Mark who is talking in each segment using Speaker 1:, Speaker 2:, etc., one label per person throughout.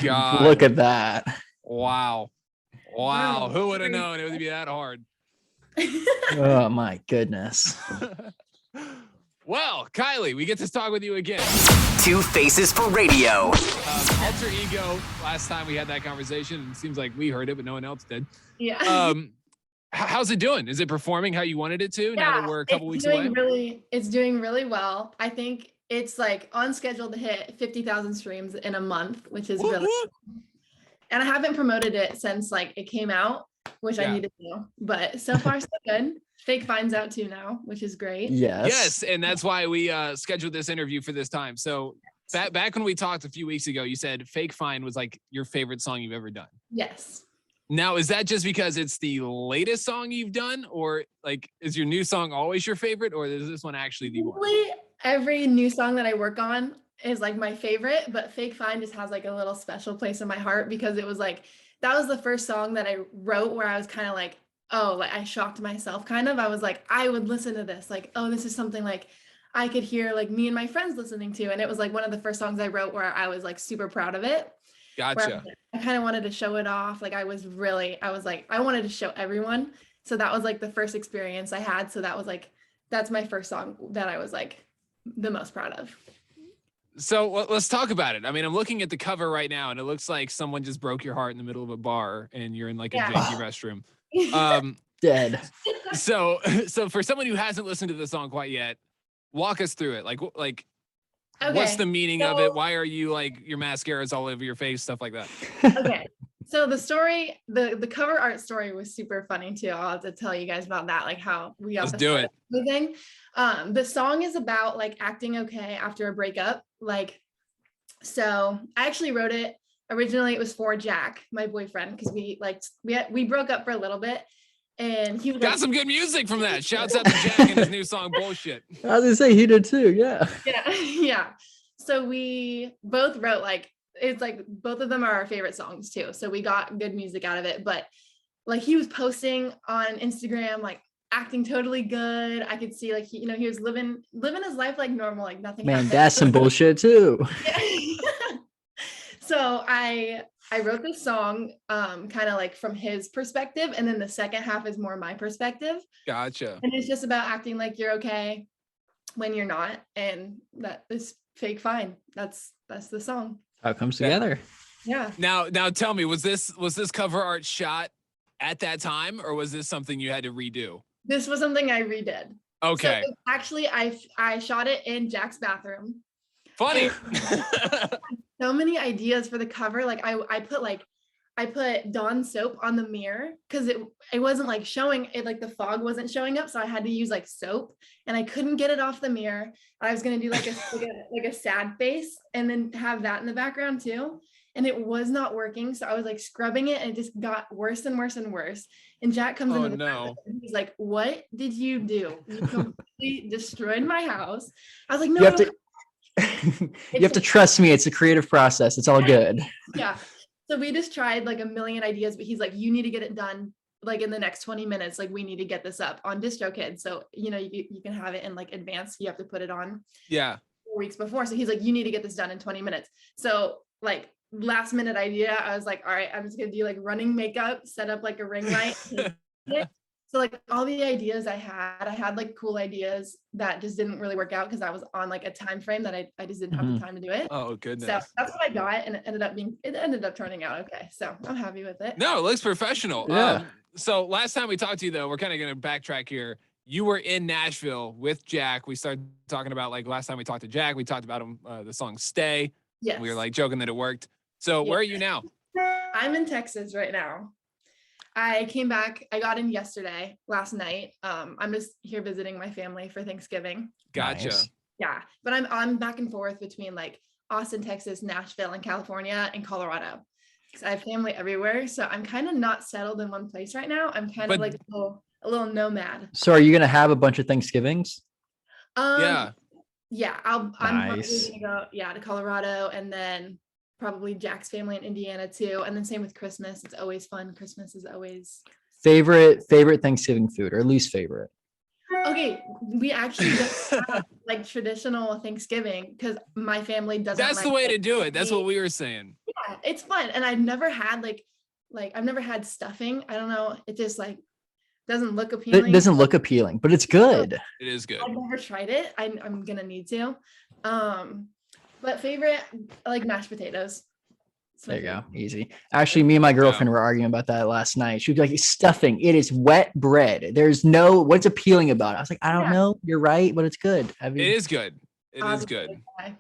Speaker 1: God.
Speaker 2: Look at that.
Speaker 1: Wow. Who would have known it would be that hard?
Speaker 2: Oh my goodness.
Speaker 1: Well, Kylie, we get to talk with you again.
Speaker 3: Two Faces for Radio.
Speaker 1: Alter Ego. Last time we had that conversation, it seems like we heard it, but no one else did.
Speaker 4: Yeah.
Speaker 1: How's it doing? Is it performing how you wanted it to? Now that we're a couple weeks away.
Speaker 4: It's doing really well. I think it's like on schedule to hit 50,000 streams in a month, which is really cool. And I haven't promoted it since like it came out, which I need to do. But so far so good. Fake Fine's out too now, which is great.
Speaker 1: Yes, and that's why we scheduled this interview for this time. So back when we talked a few weeks ago, you said Fake Fine was like your favorite song you've ever done.
Speaker 4: Yes.
Speaker 1: Now, is that just because it's the latest song you've done, or like is your new song always your favorite, or is this one actually the one?
Speaker 4: Every new song that I work on is like my favorite, but Fake Fine just has like a little special place in my heart because it was like, that was the first song that I wrote where I was kind of like, oh, like I shocked myself kind of. I was like, I would listen to this. Like, oh, this is something like I could hear like me and my friends listening to. And it was like one of the first songs I wrote where I was like super proud of it.
Speaker 1: Gotcha.
Speaker 4: I kind of wanted to show it off. Like I was like, I wanted to show everyone. So that was like the first experience I had. So that was like, that's my first song that I was like the most proud of.
Speaker 1: So let's talk about it. I mean, I'm looking at the cover right now and it looks like someone just broke your heart in the middle of a bar and you're in like a janky restroom.
Speaker 2: Dead.
Speaker 1: So for someone who hasn't listened to the song quite yet, walk us through it. Like
Speaker 4: okay,
Speaker 1: what's the meaning of it? Why are you like your mascara is all over your face, stuff like that?
Speaker 4: Okay. So the story, the cover art story was super funny too. I'll have to tell you guys about that, like how we got the thing. The song is about like acting okay after a breakup. Like, so I actually wrote it. Originally it was for Jack, my boyfriend, because we broke up for a little bit. And he
Speaker 1: got some good music from that. Shouts out to Jack and his new song Bullshit.
Speaker 2: I was gonna say he did too, yeah.
Speaker 4: Yeah. So we both wrote like, it's like both of them are our favorite songs too. So we got good music out of it. But like he was posting on Instagram, like acting totally good. I could see like he was living his life like normal, like nothing happened.
Speaker 2: That's some bullshit too.
Speaker 4: So I wrote this song kind of like from his perspective, and then the second half is more my perspective.
Speaker 1: Gotcha.
Speaker 4: And it's just about acting like you're okay when you're not, and that is Fake Fine. That's the song.
Speaker 2: How it comes together.
Speaker 4: Yeah.
Speaker 1: Now tell me, was this cover art shot at that time, or was this something you had to redo?
Speaker 4: This was something I redid.
Speaker 1: Okay.
Speaker 4: So actually, I shot it in Jack's bathroom.
Speaker 1: Funny.
Speaker 4: So many ideas for the cover. Like I put Dawn soap on the mirror because it wasn't like showing it, like the fog wasn't showing up, so I had to use like soap, and I couldn't get it off the mirror. I was gonna do like a sad face and then have that in the background too, and it was not working. So I was like scrubbing it, and it just got worse and worse and worse. And Jack comes into the bathroom, and he's like, "What did you do? You completely destroyed my house." I was like, "No."
Speaker 2: You have to trust me. It's a creative process. It's all good.
Speaker 4: Yeah. So we just tried like a million ideas, but he's like, you need to get it done like in the next 20 minutes. Like we need to get this up on DistroKid. So, you can have it in like advance. You have to put it on 4 weeks before. So he's like, you need to get this done in 20 minutes. So like last minute idea, I was like, all right, I'm just going to do like running makeup, set up like a ring light. So like all the ideas I had like cool ideas that just didn't really work out because I was on like a time frame that I just didn't have the time to do it.
Speaker 1: Oh goodness.
Speaker 4: So that's what I got, and it ended up turning out okay. So I'm happy with it.
Speaker 1: No, it looks professional.
Speaker 2: Yeah.
Speaker 1: So last time we talked to you though, we're kind of going to backtrack here. You were in Nashville with Jack. We started talking about like last time we talked to Jack, we talked about him, the song Stay.
Speaker 4: Yes.
Speaker 1: We were like joking that it worked. So where are you now?
Speaker 4: I'm in Texas right now. I came back. I got in last night. I'm just here visiting my family for Thanksgiving.
Speaker 1: Gotcha.
Speaker 2: Nice.
Speaker 4: Yeah, but I'm back and forth between like Austin, Texas, Nashville, and California, and Colorado. Because I have family everywhere, so I'm kind of not settled in one place right now. I'm kind of like a little nomad.
Speaker 2: So are you gonna have a bunch of Thanksgivings?
Speaker 1: Yeah.
Speaker 4: I'm probably
Speaker 2: Nice.
Speaker 4: gonna go to Colorado, and then probably Jack's family in Indiana too. And then same with Christmas. It's always fun. Christmas is always
Speaker 2: Favorite Thanksgiving food, or least favorite?
Speaker 4: okay. We actually just have like traditional Thanksgiving because my family doesn't.
Speaker 1: That's the way to do it. That's what we were saying.
Speaker 4: Yeah, it's fun. And I've never had like I've never had stuffing. I don't know. It just like doesn't look appealing.
Speaker 2: It doesn't look appealing, but it's good.
Speaker 1: It is good.
Speaker 4: I've never tried it. I'm gonna need to. But favorite, I like mashed potatoes. It's my
Speaker 2: There you go.
Speaker 4: favorite.
Speaker 2: Easy. Actually, me and my girlfriend were arguing about that last night. She was like, stuffing. It is wet bread. There's no, what's appealing about it? I was like, I don't
Speaker 4: Yeah.
Speaker 2: know. You're right, but it's good.
Speaker 1: It is good. It is
Speaker 4: Obviously,
Speaker 1: good.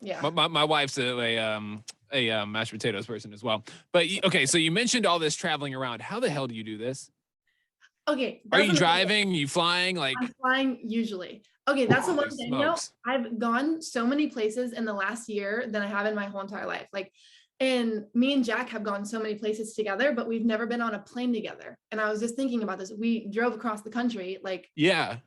Speaker 4: Yeah.
Speaker 1: My wife's a mashed potatoes person as well. But okay, so you mentioned all this traveling around. How the hell do you do this?
Speaker 4: Okay.
Speaker 1: Are
Speaker 4: that's
Speaker 1: you
Speaker 4: another thing.
Speaker 1: driving? You flying? Like,
Speaker 4: I'm flying usually. Okay, that's the one
Speaker 1: Holy
Speaker 4: thing.
Speaker 1: smokes.
Speaker 4: I've gone so many places in the last year than I have in my whole entire life. Like, and me and Jack have gone so many places together, but we've never been on a plane together. And I was just thinking about this. We drove across the country, like
Speaker 1: yeah.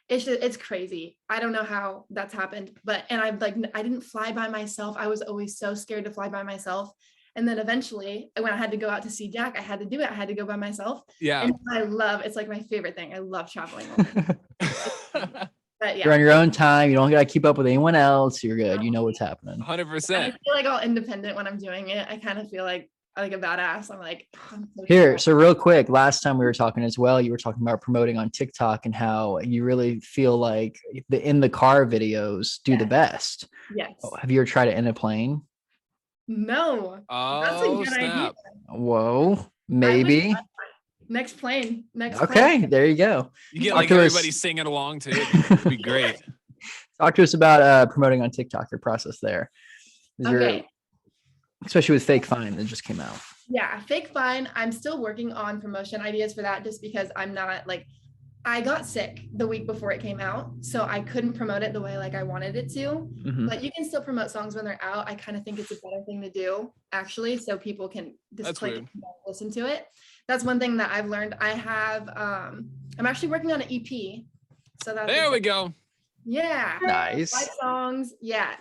Speaker 4: it's crazy. I don't know how that's happened, but I didn't fly by myself. I was always so scared to fly by myself. And then eventually, when I had to go out to see Jack, I had to do it. I had to go by myself.
Speaker 1: Yeah.
Speaker 4: And it's like my favorite thing. I love traveling. But
Speaker 2: You're on
Speaker 4: yeah,
Speaker 2: your own time. You don't got to keep up with anyone else. You're good. You know what's happening.
Speaker 1: 100%.
Speaker 4: I feel like all independent when I'm doing it. I kind of feel like a badass. I'm like, I'm so
Speaker 2: Here,
Speaker 4: chill.
Speaker 2: so real quick, last time we were talking as well, you were talking about promoting on TikTok and how you really feel like the in the car videos do the
Speaker 4: Yes.
Speaker 2: best.
Speaker 4: Yes.
Speaker 2: Have you ever tried it in a plane?
Speaker 4: No. That's a
Speaker 1: Oh,
Speaker 4: good idea.
Speaker 1: snap.
Speaker 2: Whoa, maybe.
Speaker 4: Next plane.
Speaker 2: Okay, there you go.
Speaker 1: You get
Speaker 2: Talk
Speaker 1: like
Speaker 2: to us.
Speaker 1: everybody singing along too. It'd be great.
Speaker 2: Talk to us about promoting on TikTok, your process there. Is there-
Speaker 4: Okay.
Speaker 2: especially with Fake Fine that just came out.
Speaker 4: Yeah, Fake Fine. I'm still working on promotion ideas for that just because I'm not like, I got sick the week before it came out, so I couldn't promote it the way like I wanted it to.
Speaker 2: Mhm.
Speaker 4: But you can still promote songs when they're out. I kind of think it's a better thing to do, actually, so people can just
Speaker 1: That's
Speaker 4: click
Speaker 1: weird.
Speaker 4: and listen to it. That's one thing that I've learned. I have, I'm actually working on an EP. So that's
Speaker 1: There we go.
Speaker 4: Yeah.
Speaker 2: Nice.
Speaker 4: 5 songs. Yeah,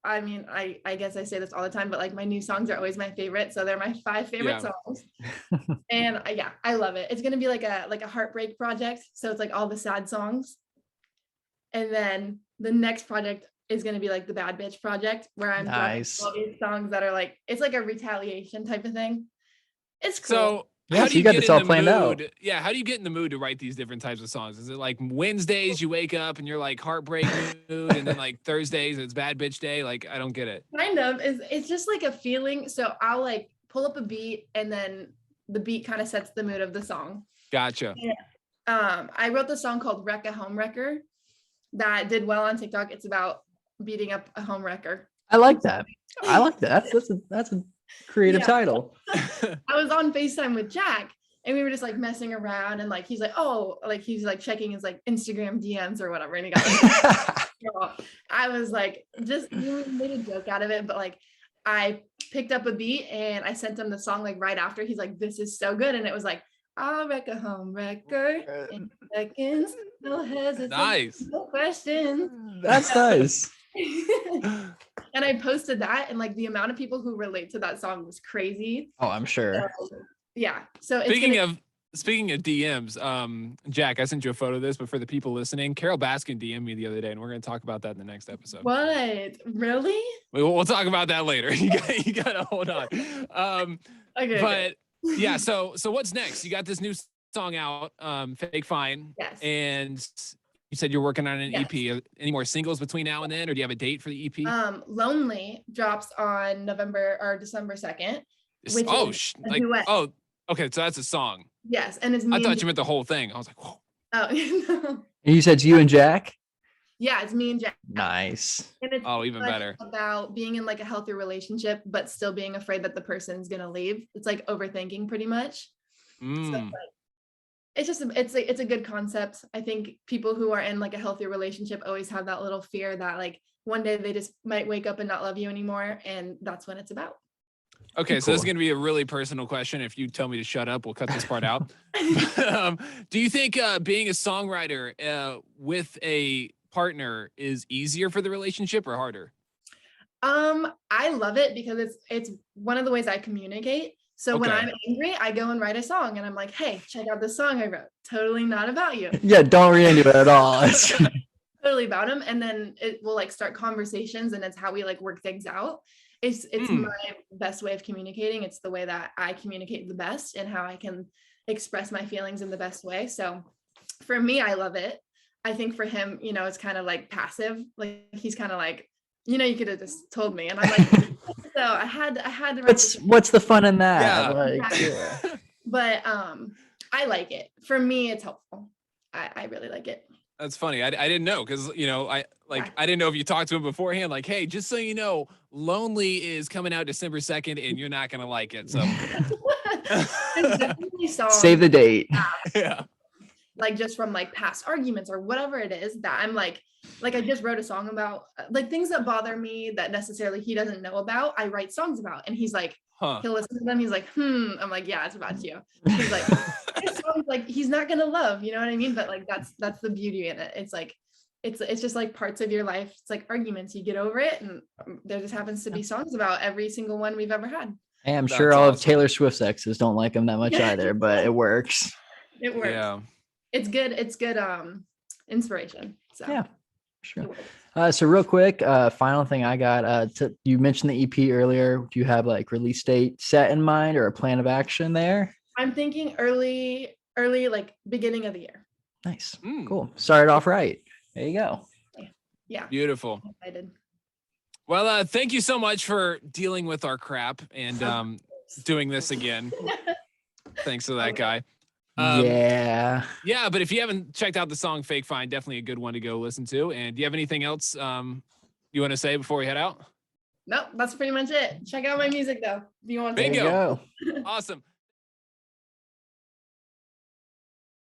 Speaker 4: I mean, I guess I say this all the time, but like my new songs are always my favorite. So they're my 5 favorite
Speaker 1: Yeah.
Speaker 4: songs. And I love it. It's gonna be like a heartbreak project. So it's like all the sad songs. And then the next project is gonna be like the bad bitch project where I'm dropping
Speaker 2: Nice.
Speaker 4: all these songs that are like, it's like a retaliation type of thing. It's cool.
Speaker 1: So
Speaker 2: Yeah,
Speaker 1: how
Speaker 2: so
Speaker 1: do you
Speaker 2: you got
Speaker 1: get
Speaker 2: this
Speaker 1: in
Speaker 2: all
Speaker 1: the
Speaker 2: planned out.
Speaker 1: mood? Yeah, how do you get in the mood to write these different types of songs? Is it like Wednesdays you wake up and you're like heartbreak mood, and then like Thursdays it's bad bitch day? Like I don't get it.
Speaker 4: Kind of it's just like a feeling. So I'll like pull up a beat and then the beat kind of sets the mood of the song.
Speaker 1: Gotcha.
Speaker 4: I wrote the song called Wreck a Home Wrecker that did well on TikTok. It's about beating up a home wrecker.
Speaker 2: I like that. I like that. That's a creative
Speaker 4: Yeah.
Speaker 2: title.
Speaker 4: I was on FaceTime with Jack and we were just like messing around and like he's like, oh, like he's like checking his like Instagram DMs or whatever. And he got like, girl. I was like, just we made a joke out of it, but like I picked up a beat and I sent him the song like right after. He's like, this is so good. And it was like, I'll wreck a home wrecker in seconds, no hesitation,
Speaker 1: Nice.
Speaker 4: no questions.
Speaker 2: That's nice.
Speaker 4: And I posted that and like the amount of people who relate to that song was crazy.
Speaker 2: Oh, I'm sure.
Speaker 4: Yeah. So it's
Speaker 1: Speaking of DMs, Jack, I sent you a photo of this, but for the people listening, Carol Baskin DM'd me the other day, and we're going to talk about that in the next episode.
Speaker 4: what? Really?
Speaker 1: We'll talk about that later. You got to hold on.
Speaker 4: Okay.
Speaker 1: But yeah, so what's next? You got this new song out, Fake Fine,
Speaker 4: Yes.
Speaker 1: and you said you're working on an
Speaker 4: Yes.
Speaker 1: EP. Any more singles between now and then, or do you have a date for the EP?
Speaker 4: Lonely drops on December 2nd. which is a duet.
Speaker 1: Okay, so that's a song.
Speaker 4: Yes. And it's me.
Speaker 1: I thought you meant the whole thing. I was like, whoa.
Speaker 4: Oh,
Speaker 2: And you said it's you and Jack?
Speaker 4: yeah, it's me and Jack.
Speaker 2: Nice.
Speaker 4: And it's
Speaker 1: Oh, even
Speaker 4: like
Speaker 1: better.
Speaker 4: about being in like a healthy relationship, but still being afraid that the person's gonna leave. It's like overthinking pretty much. So
Speaker 1: Mm.
Speaker 4: it's just it's a good concept. I think people who are in like a healthy relationship always have that little fear that like one day they just might wake up and not love you anymore, and that's what it's about.
Speaker 1: Okay, so this is
Speaker 2: Cool.
Speaker 1: going to be a really personal question. If you tell me to shut up, we'll cut this part out. Do you think being a songwriter with a partner is easier for the relationship or harder?
Speaker 4: I love it because it's one of the ways I communicate. So when
Speaker 1: Okay.
Speaker 4: I'm angry, I go and write a song and I'm like, hey, check out this song I wrote. Totally not about you.
Speaker 2: Yeah, don't read into it at all.
Speaker 4: Totally about him. And then it will like start conversations and it's how we like work things out. it's my best way of communicating. It's the way that I communicate the best and how I can express my feelings in the best way. So for me, I love it. I think for him, you know, it's kind of like passive. Like he's kind of like, you know, you could have just told me. And I'm like, so I had to write
Speaker 2: What's the fun in that?
Speaker 1: Yeah.
Speaker 2: Like,
Speaker 4: yeah. But I like it. For me, it's helpful. I really like it.
Speaker 1: That's funny. I didn't know because, you know, I didn't know if you talked to him beforehand. Like, hey, just so you know, Lonely is coming out December 2nd and you're not going to like it. So
Speaker 4: There's definitely songs,
Speaker 2: save the date.
Speaker 1: yeah.
Speaker 4: like just from like past arguments or whatever it is that I'm like I just wrote a song about like things that bother me that necessarily he doesn't know about. I write songs about, and he's like, he'll listen to them. He's like, I'm like, yeah, it's about you. He's like, this song's like he's not gonna love, you know what I mean? But like that's the beauty in it. It's like it's just like parts of your life. It's like arguments. You get over it, and there just happens to be songs about every single one we've ever had.
Speaker 2: Hey, I'm
Speaker 1: That's
Speaker 2: sure all of
Speaker 1: awesome.
Speaker 2: Taylor Swift's exes don't like him that much either, but it works.
Speaker 4: It works.
Speaker 1: Yeah.
Speaker 4: It's good inspiration. So
Speaker 2: Yeah, sure. So real quick, final thing I got, you mentioned the EP earlier. Do you have like release date set in mind or a plan of action there?
Speaker 4: I'm thinking early, like beginning of the year.
Speaker 2: Nice. Cool. Started off right. There you go.
Speaker 4: Yeah.
Speaker 1: Beautiful.
Speaker 4: I'm excited.
Speaker 1: Well, thank you so much for dealing with our crap and doing this again. Thanks for that, guy.
Speaker 2: Yeah.
Speaker 1: Yeah, but if you haven't checked out the song Fake Fine, definitely a good one to go listen to. And do you have anything else you want to say before we head out?
Speaker 4: Nope, that's pretty much it. Check out my music though. If you want to.
Speaker 2: There you go.
Speaker 1: Awesome.